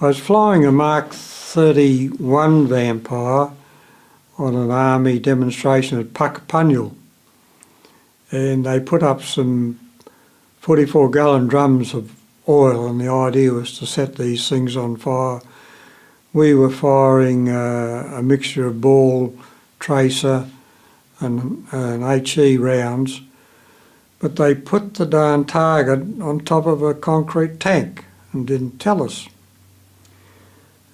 I was flying a Mark 31 Vampire on an army demonstration at Puckapunyal, and they put up some 44-gallon drums of oil, and the idea was to set these things on fire. We were firing a mixture of ball, tracer and HE rounds, but they put the darn target on top of a concrete tank and didn't tell us.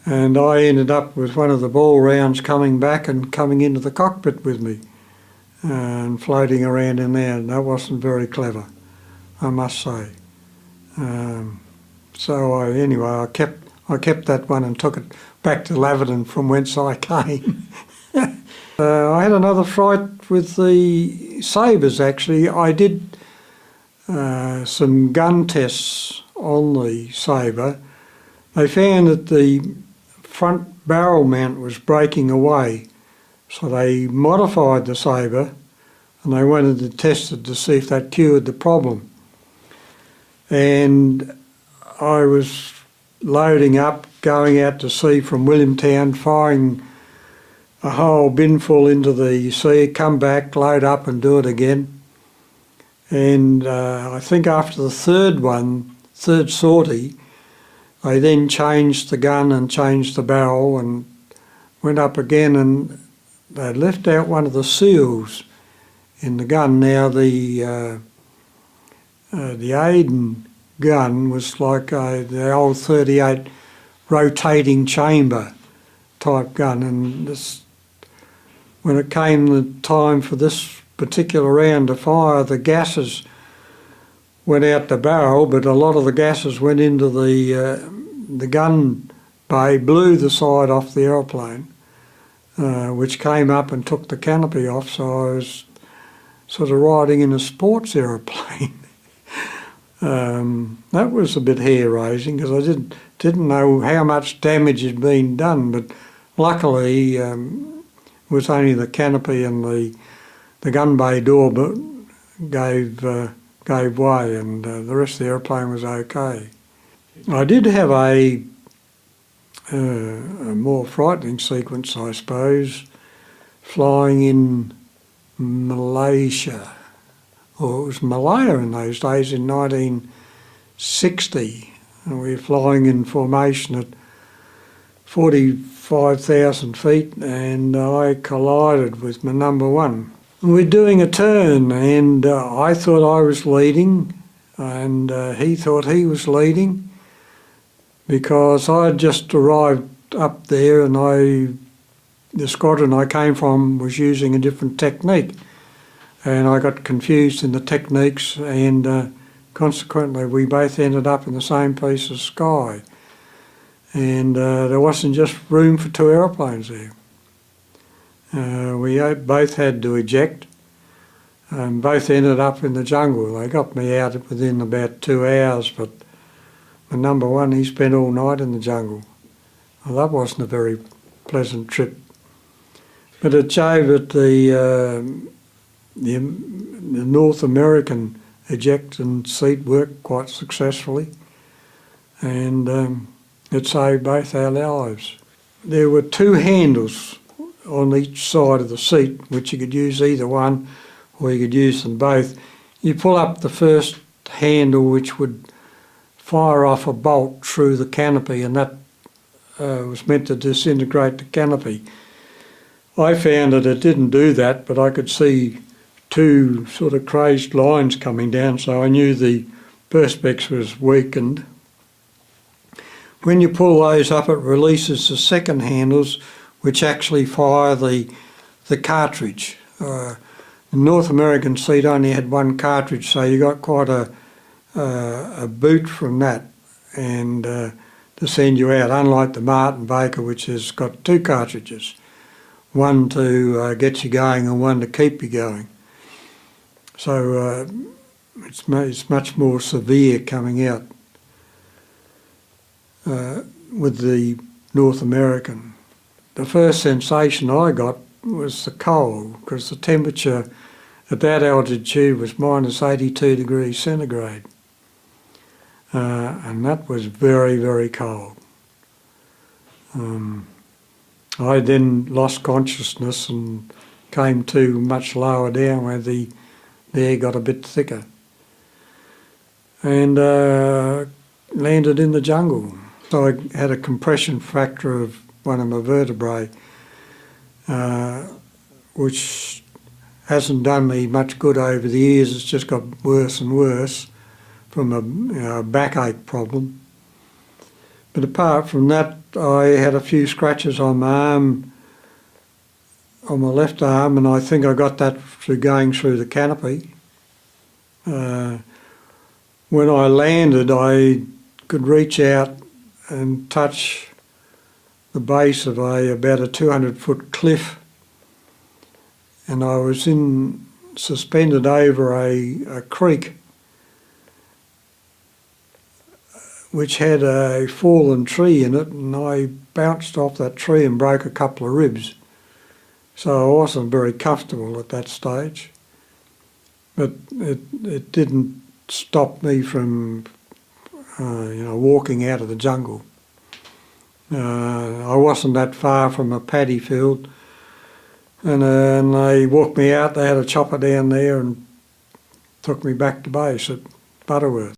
And I ended up with one of the ball rounds coming back and coming into the cockpit with me and floating around in there, and that wasn't very clever, I must say. So I kept that one and took it back to Laverton from whence I came. I had another fright with the Sabres actually. I did some gun tests on the Sabre. They found that the front barrel mount was breaking away, so they modified the Sabre and they wanted to test it to see if that cured the problem. And I was loading up, going out to sea from Williamtown, firing a whole binful into the sea, come back, load up and do it again. And I think after the third sortie, I then changed the gun and changed the barrel and went up again, and they left out one of the seals in the gun. Now the Aiden gun was like the old 38 rotating chamber type gun, and when it came the time for this particular round to fire, the gases went out the barrel, but a lot of the gases went into the gun bay, blew the side off the aeroplane, which came up and took the canopy off, so I was sort of riding in a sports aeroplane. That was a bit hair-raising because I didn't know how much damage had been done, but luckily it was only the canopy and the gun bay door gave way, and the rest of the aeroplane was okay. I did have a more frightening sequence, I suppose, flying in Malaysia. Or it was Malaya in those days, in 1960. And we were flying in formation at 45,000 feet, and I collided with my number one. We're doing a turn, and I thought I was leading, and he thought he was leading, because I had just arrived up there, and the squadron I came from was using a different technique. And I got confused in the techniques, and consequently we both ended up in the same piece of sky. And there wasn't just room for two aeroplanes there. We both had to eject, and both ended up in the jungle. They got me out within about 2 hours, but my number one, he spent all night in the jungle. Well, that wasn't a very pleasant trip. But it showed that the North American eject and seat worked quite successfully, and it saved both our lives. There were two handles on each side of the seat, which you could use either one or you could use them both. You pull up the first handle, which would fire off a bolt through the canopy, and that was meant to disintegrate the canopy. I found that it didn't do that, but I could see two sort of crazed lines coming down, so I knew the perspex was weakened. When you pull those up, it releases the second handles, which actually fire the cartridge. The North American seat only had one cartridge, so you got quite a boot from that, and to send you out, unlike the Martin Baker, which has got two cartridges, one to get you going and one to keep you going. So it's much more severe coming out with the North American. The first sensation I got was the cold, because the temperature at that altitude was minus 82 degrees centigrade, and that was very, very cold. I then lost consciousness and came to much lower down where the air got a bit thicker, and landed in the jungle. So I had a compression fracture of one of my vertebrae, which hasn't done me much good over the years. It's just got worse and worse from a backache problem. But apart from that, I had a few scratches on my arm, on my left arm, and I think I got that through going through the canopy. When I landed, I could reach out and touch the base of about a 200-foot cliff, and I was suspended over a creek which had a fallen tree in it, and I bounced off that tree and broke a couple of ribs. So I wasn't very comfortable at that stage, but it didn't stop me from walking out of the jungle. I wasn't that far from a paddy field, and they walked me out. They had a chopper down there and took me back to base at Butterworth.